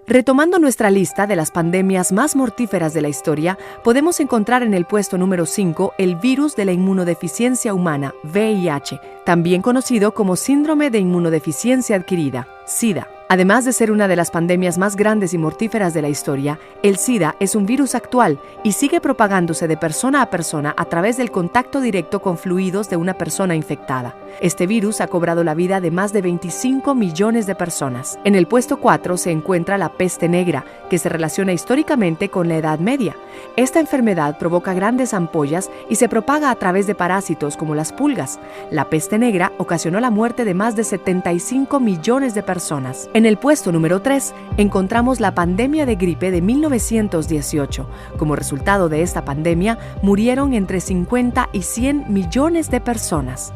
Retomando nuestra lista de las pandemias más mortíferas de la historia, podemos encontrar en el puesto número 5 el virus de la inmunodeficiencia humana, VIH, también conocido como síndrome de inmunodeficiencia adquirida, SIDA. Además de ser una de las pandemias más grandes y mortíferas de la historia, el SIDA es un virus actual y sigue propagándose de persona a persona a través del contacto directo con fluidos de una persona infectada. Este virus ha cobrado la vida de más de 25 millones de personas. En el puesto 4 se encuentra la peste negra, que se relaciona históricamente con la Edad Media. Esta enfermedad provoca grandes ampollas y se propaga a través de parásitos como las pulgas. La peste negra ocasionó la muerte de más de 75 millones de personas. En el puesto número 3 encontramos la pandemia de gripe de 1918. Como resultado de esta pandemia, murieron entre 50 y 100 millones de personas.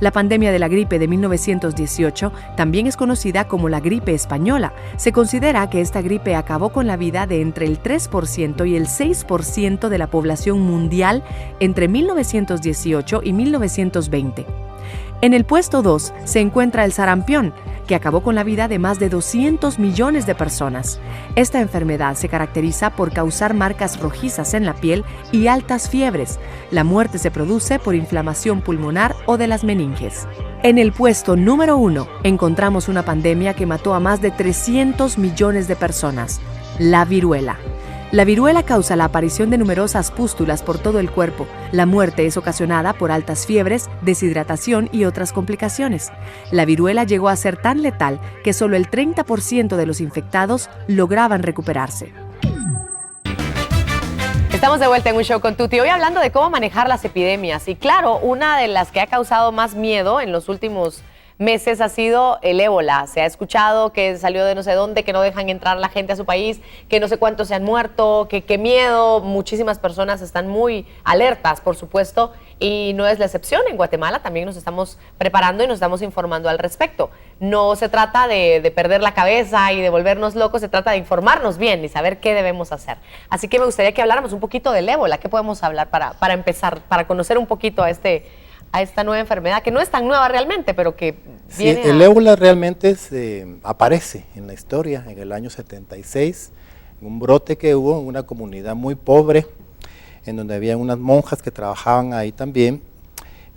La pandemia de la gripe de 1918 también es conocida como la gripe española. Se considera que esta gripe acabó con la vida de entre el 3% y el 6% de la población mundial entre 1918 y 1920. En el puesto 2 se encuentra el sarampión, que acabó con la vida de más de 200 millones de personas. Esta enfermedad se caracteriza por causar marcas rojizas en la piel y altas fiebres. La muerte se produce por inflamación pulmonar o de las meninges. En el puesto número 1 encontramos una pandemia que mató a más de 300 millones de personas, la viruela. La viruela causa la aparición de numerosas pústulas por todo el cuerpo. La muerte es ocasionada por altas fiebres, deshidratación y otras complicaciones. La viruela llegó a ser tan letal que solo el 30% de los infectados lograban recuperarse. Estamos de vuelta en Un Show con Tuti, hoy hablando de cómo manejar las epidemias. Y claro, una de las que ha causado más miedo en los últimos meses ha sido el ébola. Se ha escuchado que salió de no sé dónde, que no dejan entrar la gente a su país, que no sé cuántos se han muerto, que qué miedo. Muchísimas personas están muy alertas, por supuesto, y no es la excepción. En Guatemala también nos estamos preparando y nos estamos informando al respecto. No se trata de perder la cabeza y de volvernos locos, se trata de informarnos bien y saber qué debemos hacer. Así que me gustaría que habláramos un poquito del ébola. ¿Qué podemos hablar para empezar, para conocer un poquito a esta nueva enfermedad, que no es tan nueva realmente, pero que viene el ébola realmente aparece en la historia en el año 76, un brote que hubo en una comunidad muy pobre, en donde había unas monjas que trabajaban ahí también,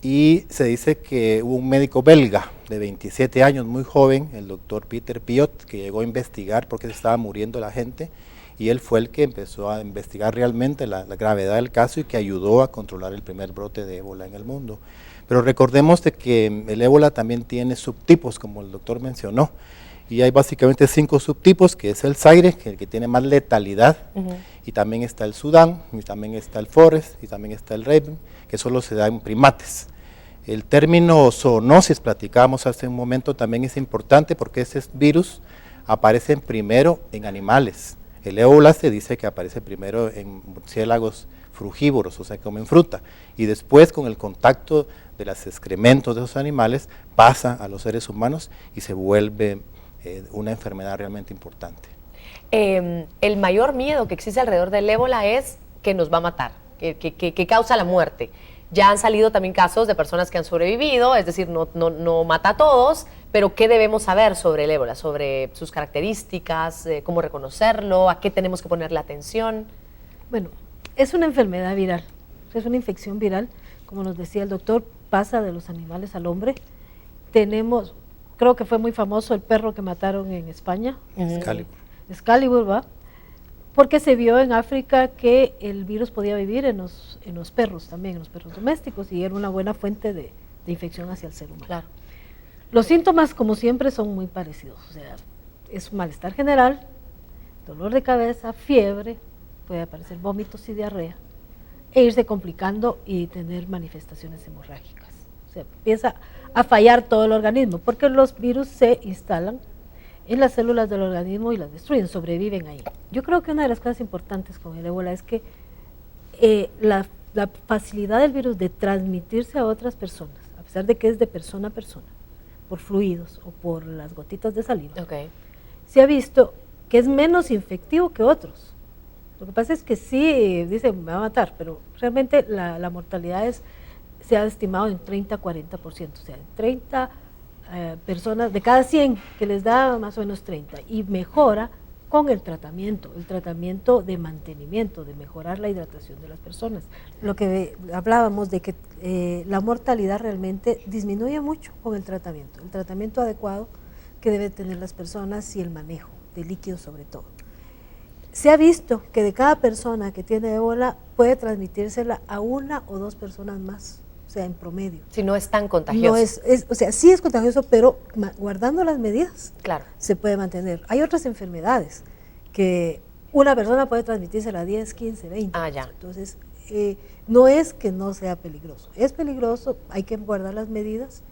y se dice que hubo un médico belga de 27 años, muy joven, el doctor Peter Piot, que llegó a investigar por qué se estaba muriendo la gente, y él fue el que empezó a investigar realmente la gravedad del caso y que ayudó a controlar el primer brote de ébola en el mundo. Pero recordemos de que el ébola también tiene subtipos, como el doctor mencionó, y hay básicamente 5 subtipos, que es el Zaire, que es el que tiene más letalidad, y también está el Sudán, y también está el Forest, y también está el Raven, que solo se da en primates. El término zoonosis, platicábamos hace un momento, también es importante porque ese virus aparece primero en animales. El ébola se dice que aparece primero en murciélagos frugívoros, o sea, que comen fruta, y después con el contacto de los excrementos de esos animales pasa a los seres humanos y se vuelve una enfermedad realmente importante. El mayor miedo que existe alrededor del ébola es que nos va a matar, que causa la muerte. Ya han salido también casos de personas que han sobrevivido, es decir, no mata a todos, pero ¿qué debemos saber sobre el ébola? Sobre sus características, cómo reconocerlo, a qué tenemos que ponerle atención. Bueno, es una enfermedad viral, es una infección viral, como nos decía el doctor, pasa de los animales al hombre. Tenemos, creo que fue muy famoso el perro que mataron en España. Excalibur, ¿va? Porque se vio en África que el virus podía vivir en los perros también, en los perros domésticos, y era una buena fuente de infección hacia el ser humano. Claro. Los síntomas, como siempre, son muy parecidos. O sea, es un malestar general, dolor de cabeza, fiebre, puede aparecer vómitos y diarrea, e irse complicando y tener manifestaciones hemorrágicas. O sea, empieza a fallar todo el organismo, porque los virus se instalan en las células del organismo y las destruyen, sobreviven ahí. Yo creo que una de las cosas importantes con el ébola es que la facilidad del virus de transmitirse a otras personas, a pesar de que es de persona a persona, por fluidos o por las gotitas de saliva, se ha visto que es menos infectivo que otros. Lo que pasa es que sí, dicen, me va a matar, pero realmente la mortalidad se ha estimado en 30-40%, o sea, en 30 personas, de cada 100 que les da más o menos 30, y mejora con el tratamiento de mantenimiento, de mejorar la hidratación de las personas. Lo que hablábamos de que la mortalidad realmente disminuye mucho con el tratamiento adecuado que deben tener las personas y el manejo de líquidos sobre todo. Se ha visto que de cada persona que tiene ébola puede transmitírsela a 1 o 2 personas más, o sea, en promedio. Si no es tan contagioso. No o sea, sí es contagioso, pero guardando las medidas, claro, se puede mantener. Hay otras enfermedades que una persona puede transmitírsela a 10, 15, 20. Ah, ya. Entonces, no es que no sea peligroso. Es peligroso, hay que guardar las medidas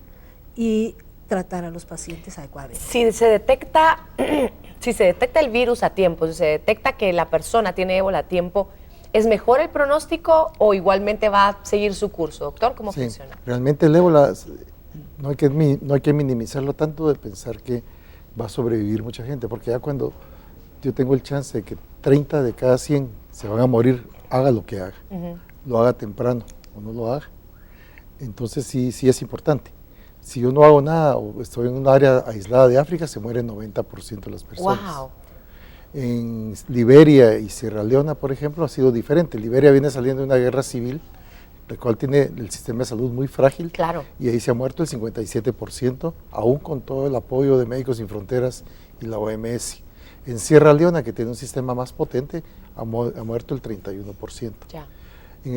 y tratar a los pacientes adecuadamente. Si se detecta el virus a tiempo, si se detecta que la persona tiene ébola a tiempo, ¿es mejor el pronóstico o igualmente va a seguir su curso? Doctor, ¿cómo funciona? Realmente el ébola no hay que minimizarlo tanto de pensar que va a sobrevivir mucha gente, porque ya cuando yo tengo el chance de que 30 de cada 100 se van a morir, haga lo que haga, lo haga temprano o no lo haga, entonces sí es importante. Si yo no hago nada o estoy en un área aislada de África, se muere el 90% de las personas. Wow. En Liberia y Sierra Leona, por ejemplo, ha sido diferente. Liberia viene saliendo de una guerra civil, la cual tiene el sistema de salud muy frágil, claro, y ahí se ha muerto el 57%, aún con todo el apoyo de Médicos Sin Fronteras y la OMS. En Sierra Leona, que tiene un sistema más potente, ha muerto el 31%. Ya.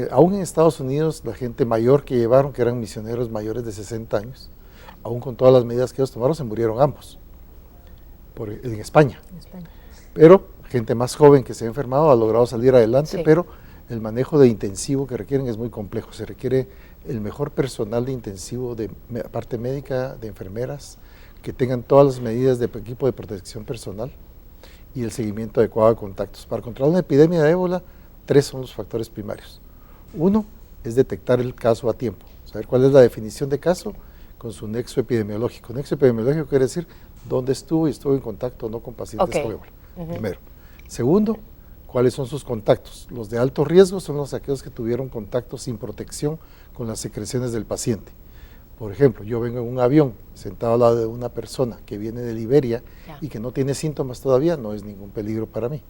Aún en Estados Unidos, la gente mayor que llevaron, que eran misioneros mayores de 60 años, aún con todas las medidas que ellos tomaron, se murieron ambos, en España. Pero gente más joven que se ha enfermado ha logrado salir adelante, sí, pero el manejo de intensivo que requieren es muy complejo. Se requiere el mejor personal de intensivo, de parte médica, de enfermeras, que tengan todas las medidas de equipo de protección personal y el seguimiento adecuado de contactos. Para controlar una epidemia de ébola, 3 son los factores primarios. 1 es detectar el caso a tiempo, saber cuál es la definición de caso con su nexo epidemiológico. Nexo epidemiológico quiere decir dónde estuvo y estuvo en contacto o no con pacientes con ébola. Primero. Segundo, cuáles son sus contactos. Los de alto riesgo son aquellos que tuvieron contacto sin protección con las secreciones del paciente. Por ejemplo, yo vengo en un avión sentado al lado de una persona que viene de Liberia y que no tiene síntomas todavía, no es ningún peligro para mí.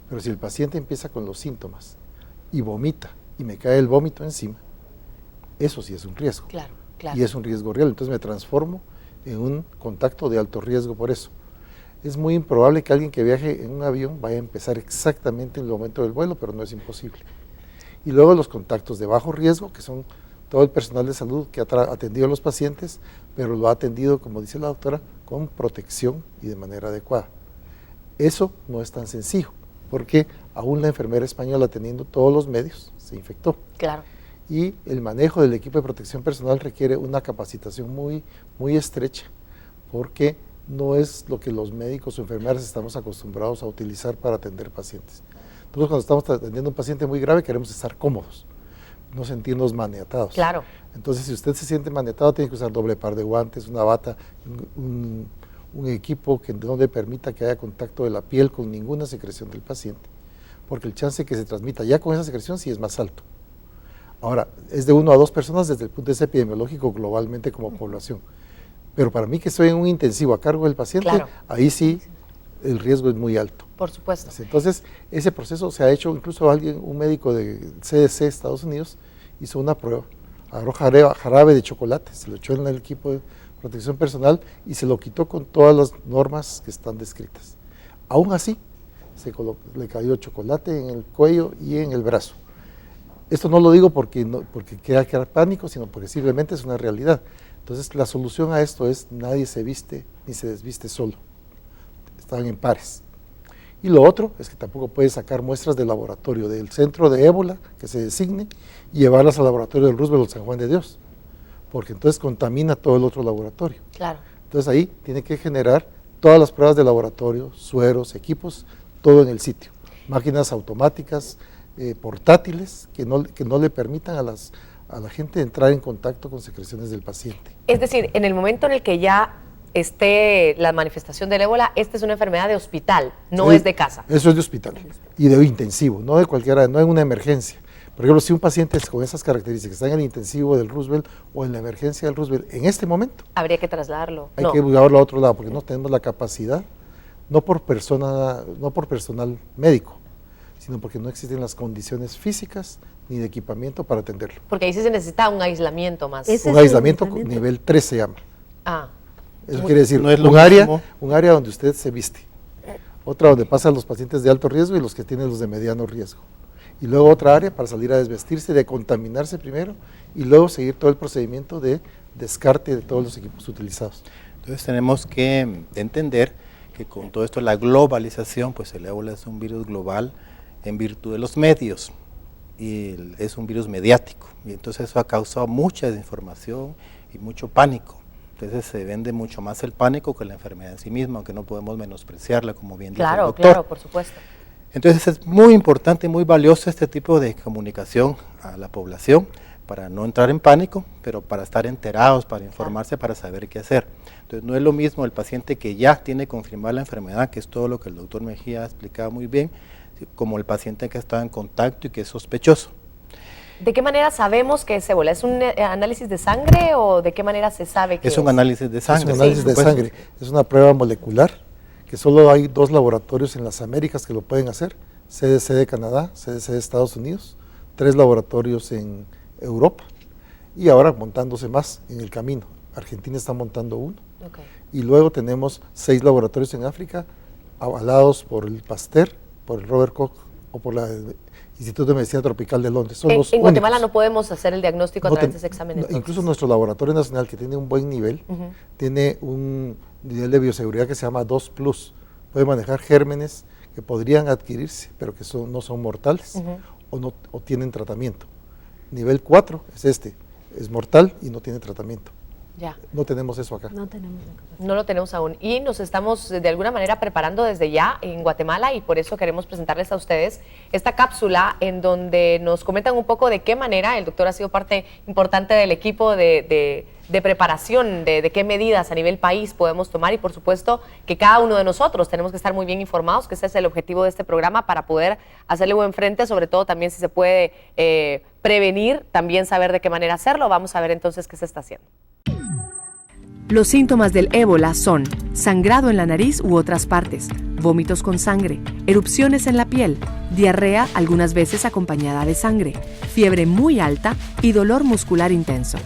Pero si el paciente empieza con los síntomas y vomita y me cae el vómito encima, eso sí es un riesgo. Claro, claro. Y es un riesgo real, entonces me transformo en un contacto de alto riesgo por eso. Es muy improbable que alguien que viaje en un avión vaya a empezar exactamente en el momento del vuelo, pero no es imposible. Y luego los contactos de bajo riesgo, que son todo el personal de salud que ha atendido a los pacientes, pero lo ha atendido, como dice la doctora, con protección y de manera adecuada. Eso no es tan sencillo, porque aún la enfermera española, teniendo todos los medios, se infectó. Claro. Y el manejo del equipo de protección personal requiere una capacitación muy estrecha, porque no es lo que los médicos o enfermeras estamos acostumbrados a utilizar para atender pacientes. Nosotros cuando estamos atendiendo a un paciente muy grave queremos estar cómodos, no sentirnos maniatados. Claro. Entonces, si usted se siente maniatado, tiene que usar doble par de guantes, una bata, un equipo que no le permita que haya contacto de la piel con ninguna secreción del paciente, porque el chance de que se transmita ya con esa secreción sí es más alto. Ahora, es de 1 a 2 personas desde el punto de vista epidemiológico globalmente como población. Pero para mí que estoy en un intensivo a cargo del paciente, claro, ahí sí el riesgo es muy alto. Por supuesto. Entonces, ese proceso se ha hecho, incluso un médico de CDC Estados Unidos hizo una prueba, agarró jarabe de chocolate, se lo echó en el equipo de protección personal y se lo quitó con todas las normas que están descritas. Aún así, le cayó chocolate en el cuello y en el brazo. Esto no lo digo porque quiera crear pánico, sino porque simplemente es una realidad. Entonces, la solución a esto es nadie se viste ni se desviste solo. Están en pares. Y lo otro es que tampoco puedes sacar muestras del laboratorio, del centro de ébola que se designe, y llevarlas al laboratorio del Roosevelt San Juan de Dios, porque entonces contamina todo el otro laboratorio. Claro. Entonces ahí tiene que generar todas las pruebas de laboratorio, sueros, equipos, todo en el sitio. Máquinas automáticas, portátiles, que no le permitan a la gente entrar en contacto con secreciones del paciente. Es decir, en el momento en el que ya esté la manifestación del ébola, esta es una enfermedad de hospital, no es de casa. Eso es de hospital y de intensivo, no de cualquiera, no en una emergencia. Por ejemplo, si un paciente con esas características está en el intensivo del Roosevelt o en la emergencia del Roosevelt, en este momento habría que trasladarlo. hay que llevarlo a otro lado porque no tenemos la capacidad no por personal médico, sino porque no existen las condiciones físicas ni de equipamiento para atenderlo. Porque ahí sí se necesita un aislamiento más. Ese Un es el aislamiento aislamiento. nivel 3 se llama. Ah, Eso quiere decir no es lo un área mismo. donde usted se viste, otra donde pasan los pacientes de alto riesgo y los que tienen los de mediano riesgo, y luego otra área para salir a desvestirse, de contaminarse primero y luego seguir todo el procedimiento de descarte de todos los equipos utilizados. Entonces tenemos que entender que con todo esto, la globalización, pues el ébola es un virus global en virtud de los medios y es un virus mediático, y entonces eso ha causado mucha desinformación y mucho pánico. Entonces se vende mucho más el pánico que la enfermedad en sí misma, aunque no podemos menospreciarla, como bien dice el claro, doctor. claro, por supuesto. Entonces es muy importante, muy valioso este tipo de comunicación a la población para no entrar en pánico, pero para estar enterados, para informarse, para saber qué hacer. Entonces no es lo mismo el paciente que ya tiene confirmada la enfermedad, que es todo lo que el doctor Mejía ha explicado muy bien, como el paciente que está en contacto y que es sospechoso. ¿De qué manera sabemos que es ébola? ¿Es un análisis de sangre o de qué manera se sabe que Es un análisis de Es sangre. un análisis de por supuesto. sangre, es una prueba molecular que solo hay 2 laboratorios en las Américas que lo pueden hacer, CDC de Canadá, CDC de Estados Unidos, 3 laboratorios en Europa y ahora montándose más en el camino. Argentina está montando uno. Okay. Y luego tenemos 6 laboratorios en África avalados por el Pasteur, por el Robert Koch o por el Instituto de Medicina Tropical de Londres. Son los En Guatemala únicos. no podemos hacer el diagnóstico a No través ten- de ese examen. no, entonces. incluso nuestro laboratorio nacional, que tiene un buen nivel, tiene un nivel de bioseguridad que se llama 2+. Puede manejar gérmenes que podrían adquirirse, pero que no son mortales o tienen tratamiento. Nivel 4 es es mortal y no tiene tratamiento. Ya. No tenemos eso acá. No tenemos la capacidad. No lo tenemos aún y nos estamos de alguna manera preparando desde ya en Guatemala y por eso queremos presentarles a ustedes esta cápsula en donde nos comentan un poco de qué manera el doctor ha sido parte importante del equipo de preparación, de qué medidas a nivel país podemos tomar y por supuesto que cada uno de nosotros tenemos que estar muy bien informados, que ese es el objetivo de este programa para poder hacerle buen frente, sobre todo también si se puede prevenir, también saber de qué manera hacerlo. Vamos a ver entonces qué se está haciendo. Los síntomas del ébola son sangrado en la nariz u otras partes, vómitos con sangre, erupciones en la piel, diarrea algunas veces acompañada de sangre, fiebre muy alta y dolor muscular intenso.